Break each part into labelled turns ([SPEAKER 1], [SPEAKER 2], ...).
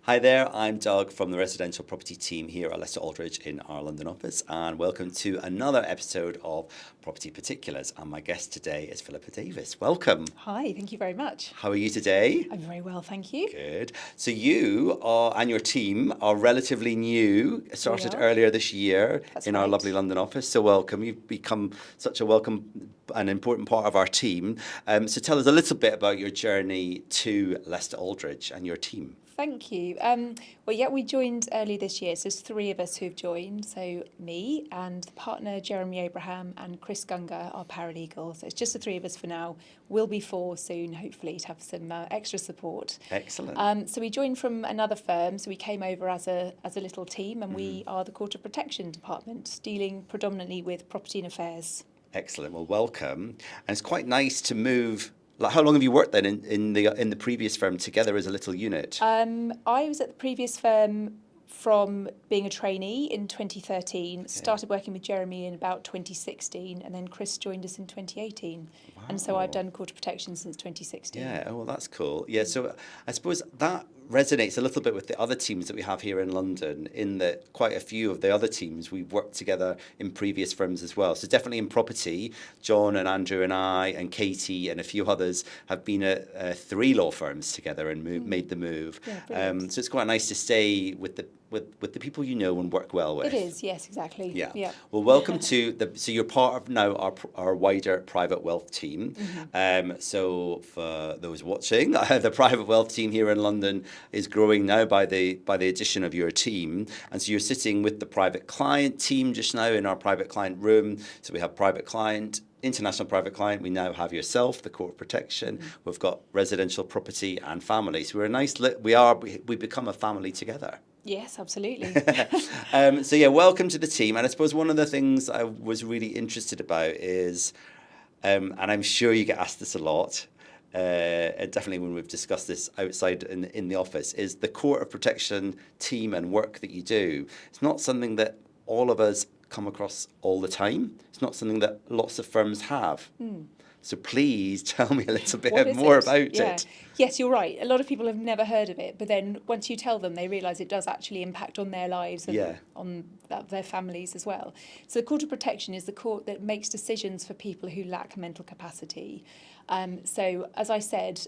[SPEAKER 1] Hi there, I'm Doug from the residential property team here at Lester Aldridge in our London office, and welcome to another episode of Property Particulars. And my guest today is Philippa Davis. Welcome.
[SPEAKER 2] Hi, thank you very much.
[SPEAKER 1] How are you today?
[SPEAKER 2] I'm very well, thank you.
[SPEAKER 1] Good. So you are, and your team are relatively new, started earlier this year in our lovely London office. So welcome. You've become such a welcome and important part of our team. So tell us a little bit about your journey to Lester Aldridge and your team.
[SPEAKER 2] Thank you. We joined early this year, so there's three of us who've joined. So me and the partner Jeremy Abraham and Chris Gunga, our paralegal. So it's just the three of us for now. We'll be four soon, hopefully, to have some extra support.
[SPEAKER 1] Excellent.
[SPEAKER 2] So we joined from another firm. So we came over as a little team, and we are the Court of Protection Department, dealing predominantly with property and affairs.
[SPEAKER 1] Excellent. Well, welcome. And it's quite nice to move. Like, how long have you worked then in the previous firm together as a little unit?
[SPEAKER 2] I was at the previous firm from being a trainee in 2013, started working with Jeremy in about 2016, and then Chris joined us in 2018. Wow. And so I've done Court of Protection since 2016.
[SPEAKER 1] Yeah, oh, well, that's cool. Yeah, so I suppose that resonates a little bit with the other teams that we have here in London, in that quite a few of the other teams we've worked together in previous firms as well. So definitely in property, John and Andrew and I and Katie and a few others have been at three law firms together and made the move.
[SPEAKER 2] Yeah,
[SPEAKER 1] so it's quite nice to stay with the people you know and work well with.
[SPEAKER 2] It is, yes, exactly.
[SPEAKER 1] Yeah. Well, welcome to so you're part of now our wider private wealth team. So for those watching, the private wealth team here in London is growing now by the addition of your team. And so you're sitting with the private client team just now in our private client room. So we have private client, international private client. We now have yourself, the Court of Protection. We've got residential property and family. So we're a nice we become a family together.
[SPEAKER 2] Yes, absolutely.
[SPEAKER 1] So yeah, welcome to the team. And I suppose one of the things I was really interested about is, and I'm sure you get asked this a lot, and definitely when we've discussed this outside in the office, is the Court of Protection team and work that you do. It's not something that all of us come across all the time. It's not something that lots of firms have. So please tell me a little bit more about it.
[SPEAKER 2] Yes, you're right. A lot of people have never heard of it, but then once you tell them, they realise it does actually impact on their lives and on their families as well. So the Court of Protection is the court that makes decisions for people who lack mental capacity. So as I said,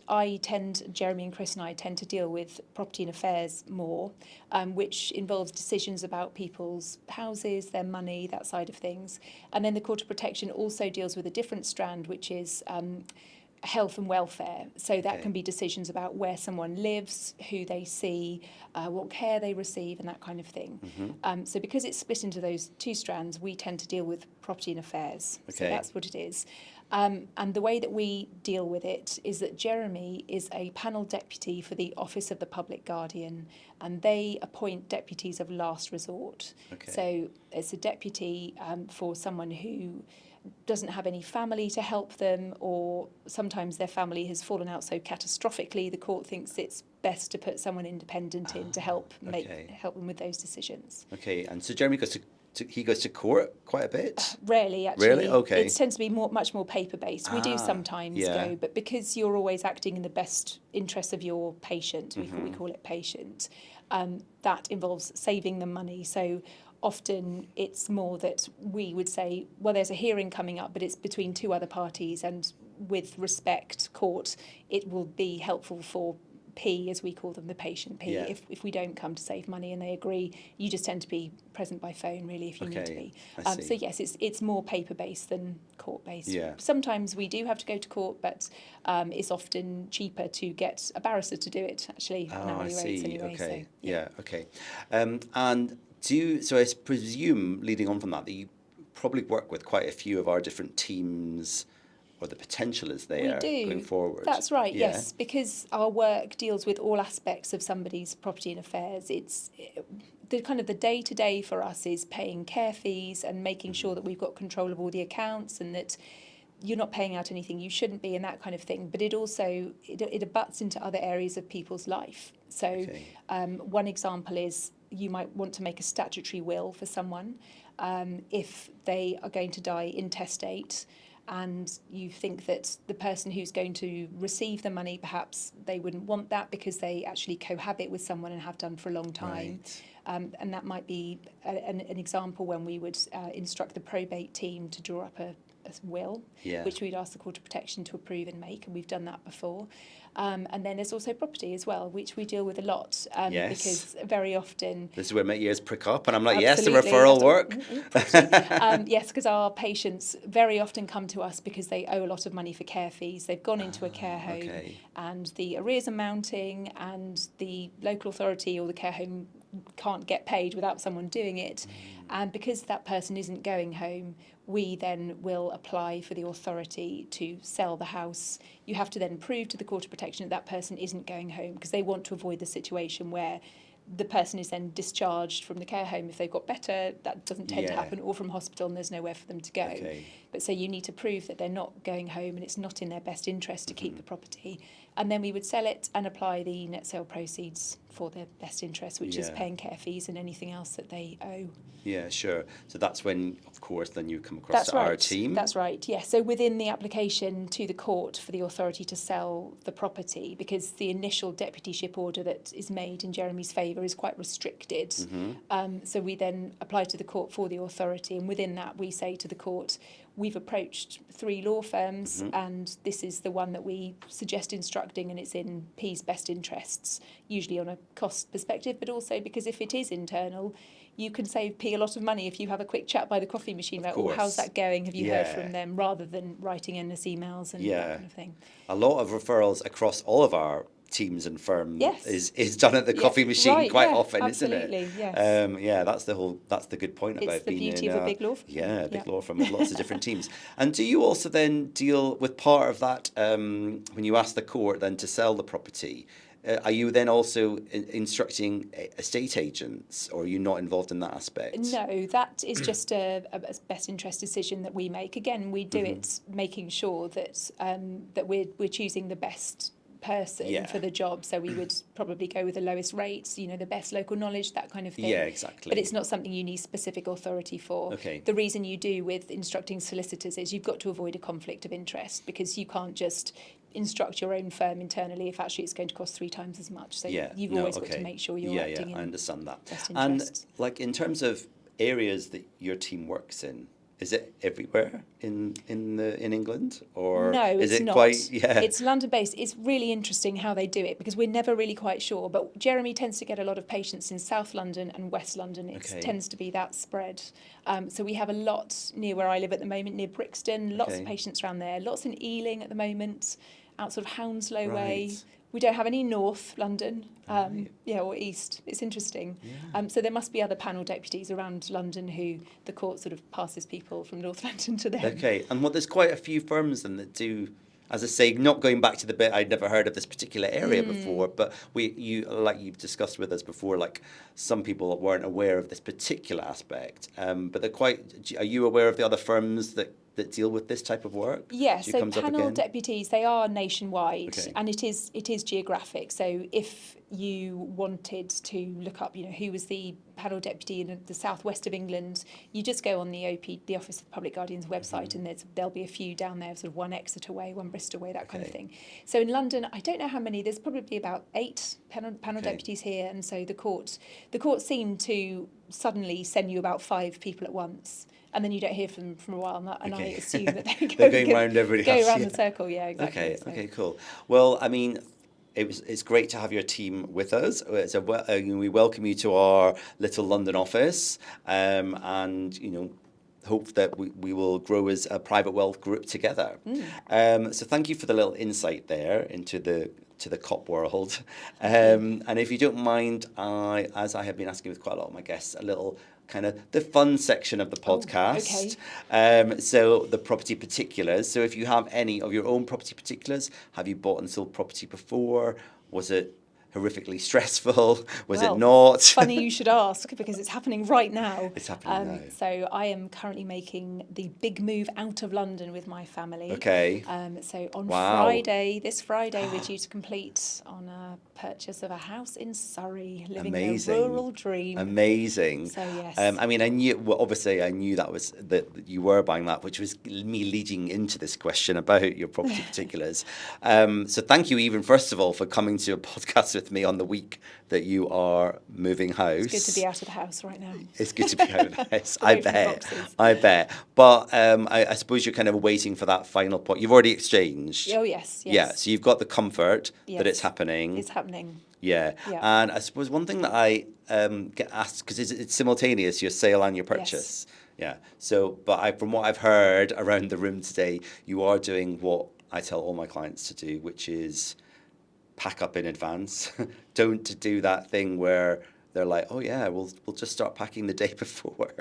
[SPEAKER 2] Jeremy and Chris and I tend to deal with property and affairs more, which involves decisions about people's houses, their money, that side of things. And then the Court of Protection also deals with a different strand, which is health and welfare. So that can be decisions about where someone lives, who they see, what care they receive, and that kind of thing. So because it's split into those two strands, we tend to deal with property and affairs. So that's what it is. And the way that we deal with it is that Jeremy is a panel deputy for the Office of the Public Guardian, and they appoint deputies of last resort. So it's a deputy for someone who doesn't have any family to help them, or sometimes their family has fallen out so catastrophically the court thinks it's best to put someone independent in to help them with those decisions.
[SPEAKER 1] And so Jeremy goes to court quite a bit?
[SPEAKER 2] Rarely, actually.
[SPEAKER 1] Really? Okay.
[SPEAKER 2] It tends to be much more paper-based. We do sometimes go, but because you're always acting in the best interest of your patient, we call it patient, that involves saving them money. So often it's more that we would say, well, there's a hearing coming up, but it's between two other parties, and with respect, court, it will be helpful for P, as we call them, the patient P, if we don't come to save money and they agree. You just tend to be present by phone, really, if you need to be. So yes, it's more paper-based than court-based. Sometimes we do have to go to court, but it's often cheaper to get a barrister to do it, actually, on hourly rates anyway.
[SPEAKER 1] And so I presume, leading on from that you probably work with quite a few of our different teams, or the potential is there going forward.
[SPEAKER 2] That's right, yes, because our work deals with all aspects of somebody's property and affairs. It's the kind of the day-to-day for us is paying care fees and making sure that we've got control of all the accounts and that you're not paying out anything you shouldn't be and that kind of thing. But it also, it abuts into other areas of people's life. So one example is you might want to make a statutory will for someone if they are going to die intestate. and you think that the person who's going to receive the money, perhaps they wouldn't want that because they actually cohabit with someone and have done for a long time.
[SPEAKER 1] Right.
[SPEAKER 2] And that might be an example when we would instruct the probate team to draw up a will, which we'd ask the Court of Protection to approve and make, and we've done that before. And then there's also property as well, which we deal with a lot, because very often...
[SPEAKER 1] This is where my ears prick up, and I'm like,
[SPEAKER 2] Absolutely,
[SPEAKER 1] yes, the referral work.
[SPEAKER 2] Yes, because our patients very often come to us because they owe a lot of money for care fees. They've gone into a care home, and the arrears are mounting, and the local authority or the care home can't get paid without someone doing it. And because that person isn't going home, we then will apply for the authority to sell the house. You have to then prove to the Court of Protection that that person isn't going home, because they want to avoid the situation where the person is then discharged from the care home if they've got better. That doesn't tend to happen, or from hospital, and there's nowhere for them to go. But so you need to prove that they're not going home and it's not in their best interest to keep the property. And then we would sell it and apply the net sale proceeds for their best interest, which is paying care fees and anything else that they owe.
[SPEAKER 1] Yeah, sure. So that's when, of course, then you come across to our team.
[SPEAKER 2] That's right, yes. So within the application to the court for the authority to sell the property, because the initial deputyship order that is made in Jeremy's favour is quite restricted, so we then apply to the court for the authority, and within that we say to the court, we've approached 3 law firms, and this is the one that we suggest instructing, and it's in P's best interests, usually on a cost perspective, but also because if it is internal, you can save P a lot of money if you have a quick chat by the coffee machine about, oh, how's that going? Have you heard from them? Rather than writing endless emails and that kind of thing.
[SPEAKER 1] A lot of referrals across all of our teams and firms is done at the coffee machine quite often,
[SPEAKER 2] absolutely,
[SPEAKER 1] isn't it? That's the good point about being
[SPEAKER 2] the beauty of a big law firm.
[SPEAKER 1] Yeah, a big law firm with lots of different teams. And do you also then deal with part of that when you ask the court then to sell the property? Are you then also instructing estate agents, or are you not involved in that aspect?
[SPEAKER 2] No, that is just a best interest decision that we make. Again, we do it making sure that that we're choosing the best person for the job, so we would probably go with the lowest rates, the best local knowledge, that kind of thing.
[SPEAKER 1] Yeah, exactly.
[SPEAKER 2] But it's not something you need specific authority for. The reason you do with instructing solicitors is you've got to avoid a conflict of interest, because you can't just instruct your own firm internally if actually it's going to cost 3 times as much. So you've always got to make sure you're acting in
[SPEAKER 1] I understand that.
[SPEAKER 2] best interest.
[SPEAKER 1] And like in terms of areas that your team works in, is it everywhere in England, or
[SPEAKER 2] no,
[SPEAKER 1] is it
[SPEAKER 2] not. It's London based. It's really interesting how they do it, because we're never really quite sure. But Jeremy tends to get a lot of patients in South London and West London. It tends to be that spread. So we have a lot near where I live at the moment, near Brixton. Lots of patients around there. Lots in Ealing at the moment, out sort of Hounslow way. We don't have any North London, or East. It's interesting. So there must be other panel deputies around London who the court sort of passes people from North London to them.
[SPEAKER 1] And there's quite a few firms then that do, as I say, not going back to the bit I'd never heard of this particular area before, but you like you've discussed with us before, like some people weren't aware of this particular aspect, but they're quite. Are you aware of the other firms that deal with this type of work?
[SPEAKER 2] Yes, so panel deputies, they are nationwide, and it is geographic. So if you wanted to look up, who was the panel deputy in the southwest of England, you just go on the Office of Public Guardian's website, and there'll be a few down there, sort of one Exeter way, one Bristol way, that kind of thing. So in London, I don't know how many. There's probably about 8 panel deputies here, and so the court seemed to suddenly send you about 5 people at once. And then you don't hear from them for a while, and I assume that they're going around everybody else. Go around the circle, exactly.
[SPEAKER 1] Okay, cool. Well, I mean, it's great to have your team with us. We welcome you to our little London office, and hope that we will grow as a private wealth group together. So thank you for the little insight there into the COP world. And if you don't mind, as I have been asking with quite a lot of my guests, a little kind of the fun section of the podcast. So the property particulars. So if you have any of your own property particulars, have you bought and sold property before? Was it horrifically stressful? Was it
[SPEAKER 2] Well,
[SPEAKER 1] not?
[SPEAKER 2] funny you should ask, because it's happening right now.
[SPEAKER 1] It's happening now.
[SPEAKER 2] So I am currently making the big move out of London with my family.
[SPEAKER 1] Okay.
[SPEAKER 2] So on
[SPEAKER 1] Wow.
[SPEAKER 2] this Friday, we're due to complete on a purchase of a house in Surrey, living
[SPEAKER 1] Amazing.
[SPEAKER 2] a rural dream.
[SPEAKER 1] Amazing.
[SPEAKER 2] So yes.
[SPEAKER 1] I mean, I knew. Well, obviously, I knew that you were buying that, which was me leading into this question about your property particulars. So thank you, even first of all, for coming to a podcast with me on the week that you are moving house.
[SPEAKER 2] It's good to be out of the house right now.
[SPEAKER 1] It's good to be out of the house. I
[SPEAKER 2] Away from the
[SPEAKER 1] bet.
[SPEAKER 2] boxes.
[SPEAKER 1] I bet. But I suppose you're kind of waiting for that final point. You've already exchanged.
[SPEAKER 2] Oh yes.
[SPEAKER 1] Yeah. So you've got the comfort that
[SPEAKER 2] Yes.
[SPEAKER 1] it's happening.
[SPEAKER 2] It's happening.
[SPEAKER 1] Yeah.
[SPEAKER 2] Yeah.
[SPEAKER 1] And I suppose one thing that I get asked, because it's simultaneous, your sale and your purchase. Yeah. So, but from what I've heard around the room today, you are doing what I tell all my clients to do, which is pack up in advance. Don't do that thing where they're like, oh yeah, we'll just start packing the day before.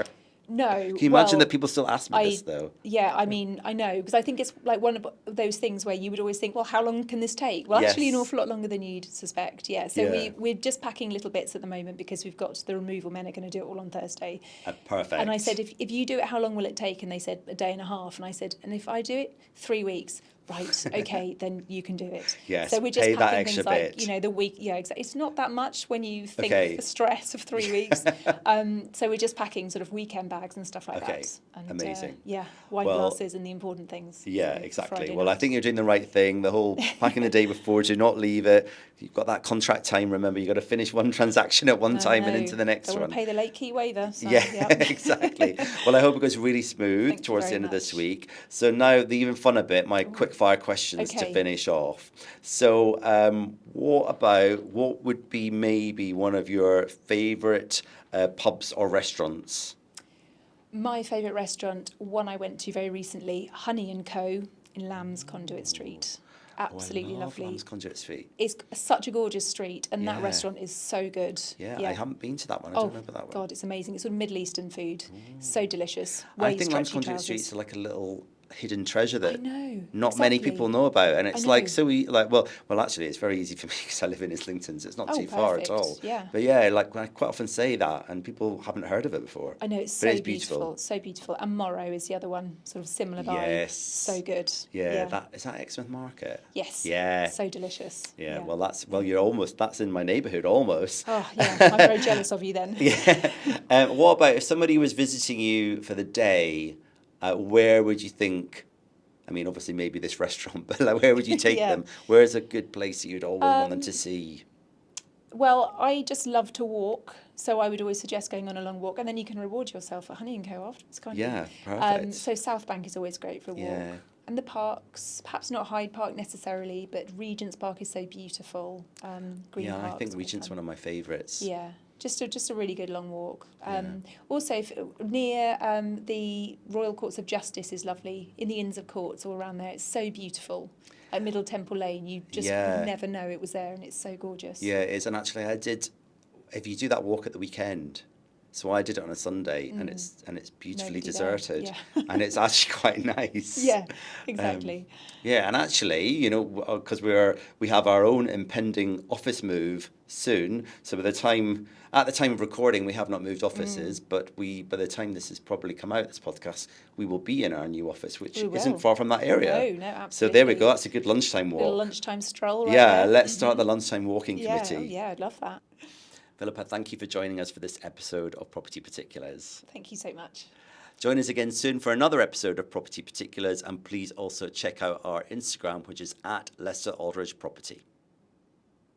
[SPEAKER 2] No.
[SPEAKER 1] Can you imagine that people still ask me this though?
[SPEAKER 2] Yeah, I mean, I know, because I think it's like one of those things where you would always think, well, how long can this take? Well, actually, an
[SPEAKER 1] Yes.
[SPEAKER 2] awful lot longer than you'd suspect. Yeah, so
[SPEAKER 1] Yeah.
[SPEAKER 2] we're just packing little bits at the moment because we've got the removal men are going to do it all on Thursday.
[SPEAKER 1] Perfect.
[SPEAKER 2] And I said, if you do it, how long will it take? And they said a day and a half. And I said, and if I do it, 3 weeks. Right, okay, then you can do it.
[SPEAKER 1] Yes,
[SPEAKER 2] so we're just
[SPEAKER 1] pay that
[SPEAKER 2] packing
[SPEAKER 1] extra
[SPEAKER 2] things
[SPEAKER 1] bit.
[SPEAKER 2] like, the week. Yeah, exactly. It's not that much when you think
[SPEAKER 1] Okay.
[SPEAKER 2] the stress of 3 weeks. So we're just packing sort of weekend bags and stuff like
[SPEAKER 1] Okay,
[SPEAKER 2] that. And,
[SPEAKER 1] amazing.
[SPEAKER 2] Wine
[SPEAKER 1] Well,
[SPEAKER 2] glasses and the important things.
[SPEAKER 1] Yeah,
[SPEAKER 2] for
[SPEAKER 1] exactly.
[SPEAKER 2] Friday
[SPEAKER 1] Well, I
[SPEAKER 2] night.
[SPEAKER 1] think you're doing the right thing. The whole packing the day before, do not leave it. You've got that contract time. Remember, you've got to finish one transaction at one time and into the next
[SPEAKER 2] Don't
[SPEAKER 1] one.
[SPEAKER 2] want to pay the late key waiver. So,
[SPEAKER 1] Yeah, exactly. Well, I hope it goes really smooth
[SPEAKER 2] Thank you
[SPEAKER 1] towards the
[SPEAKER 2] very
[SPEAKER 1] end of this
[SPEAKER 2] much.
[SPEAKER 1] week. So now the even funner bit, my quick fire questions to
[SPEAKER 2] Okay.
[SPEAKER 1] finish off. So what would be maybe one of your favourite pubs or restaurants?
[SPEAKER 2] My favourite restaurant, one I went to very recently, Honey & Co. in Lamb's Conduit Street. Absolutely
[SPEAKER 1] Oh, I love
[SPEAKER 2] lovely.
[SPEAKER 1] Lamb's Conduit Street.
[SPEAKER 2] It's such a gorgeous street, and
[SPEAKER 1] Yeah.
[SPEAKER 2] that restaurant is so good.
[SPEAKER 1] Yeah, I haven't been to that one. I
[SPEAKER 2] Oh,
[SPEAKER 1] don't remember that one.
[SPEAKER 2] God, it's amazing. It's sort of Middle Eastern food. So delicious.
[SPEAKER 1] I
[SPEAKER 2] Way
[SPEAKER 1] think Lamb's
[SPEAKER 2] stretchy
[SPEAKER 1] Conduit Street's
[SPEAKER 2] trousers.
[SPEAKER 1] like a little hidden treasure that
[SPEAKER 2] know,
[SPEAKER 1] not many
[SPEAKER 2] exactly.
[SPEAKER 1] people know about, and it's
[SPEAKER 2] I
[SPEAKER 1] like
[SPEAKER 2] know.
[SPEAKER 1] so well actually it's very easy for me because I live in Islington, so it's not
[SPEAKER 2] Oh,
[SPEAKER 1] too far at
[SPEAKER 2] perfect.
[SPEAKER 1] all.
[SPEAKER 2] Yeah.
[SPEAKER 1] But yeah, like I quite often say that, and people haven't heard of it before.
[SPEAKER 2] I know, it's
[SPEAKER 1] But
[SPEAKER 2] so
[SPEAKER 1] it's
[SPEAKER 2] beautiful. So beautiful. And Morrow is the other one, sort of similar vibe.
[SPEAKER 1] Yes.
[SPEAKER 2] So good.
[SPEAKER 1] Yeah, that is that Exmouth Market.
[SPEAKER 2] Yes.
[SPEAKER 1] Yeah.
[SPEAKER 2] So delicious.
[SPEAKER 1] Yeah, well that's in my neighbourhood almost.
[SPEAKER 2] Oh, yeah. I'm very jealous of you then.
[SPEAKER 1] Yeah. What about if somebody was visiting you for the day? Where would you think? I mean, obviously, maybe this restaurant, but like, where would you take
[SPEAKER 2] Yeah.
[SPEAKER 1] them? Where's a good place that you'd always want them to see?
[SPEAKER 2] Well, I just love to walk, so I would always suggest going on a long walk, and then you can reward yourself at Honey & Co. afterwards, can't you?
[SPEAKER 1] Yeah, perfect.
[SPEAKER 2] So South Bank is always great for a walk.
[SPEAKER 1] Yeah.
[SPEAKER 2] And the parks, perhaps not Hyde Park necessarily, but Regent's Park is so beautiful. Green
[SPEAKER 1] Yeah, I
[SPEAKER 2] Park's
[SPEAKER 1] think
[SPEAKER 2] quite
[SPEAKER 1] Regent's
[SPEAKER 2] fun.
[SPEAKER 1] one of my favourites.
[SPEAKER 2] Yeah, just a really good long walk.
[SPEAKER 1] Yeah.
[SPEAKER 2] Also, near the Royal Courts of Justice is lovely. In the Inns of Courts all around there, it's so beautiful. At Middle Temple Lane, you just
[SPEAKER 1] Yeah.
[SPEAKER 2] never know it was there, and it's so gorgeous.
[SPEAKER 1] Yeah, it is. And actually, if you do that walk at the weekend, so I did it on a Sunday, and it's beautifully
[SPEAKER 2] Nobody there,
[SPEAKER 1] deserted,
[SPEAKER 2] yeah.
[SPEAKER 1] and it's actually quite nice.
[SPEAKER 2] Yeah, exactly.
[SPEAKER 1] Yeah, and actually, because we have our own impending office move soon. So at the time of recording, we have not moved offices, but by the time this has probably come out, this podcast, we will be in our new office, which
[SPEAKER 2] We will.
[SPEAKER 1] isn't far from that area.
[SPEAKER 2] No, absolutely.
[SPEAKER 1] So there we go. That's a good lunchtime walk.
[SPEAKER 2] Little lunchtime stroll right
[SPEAKER 1] Yeah,
[SPEAKER 2] there.
[SPEAKER 1] let's start the lunchtime walking
[SPEAKER 2] Yeah,
[SPEAKER 1] committee.
[SPEAKER 2] yeah, I'd love that.
[SPEAKER 1] Philippa, thank you for joining us for this episode of Property Particulars.
[SPEAKER 2] Thank you so much.
[SPEAKER 1] Join us again soon for another episode of Property Particulars, and please also check out our Instagram, which is @Lester Aldridge Property.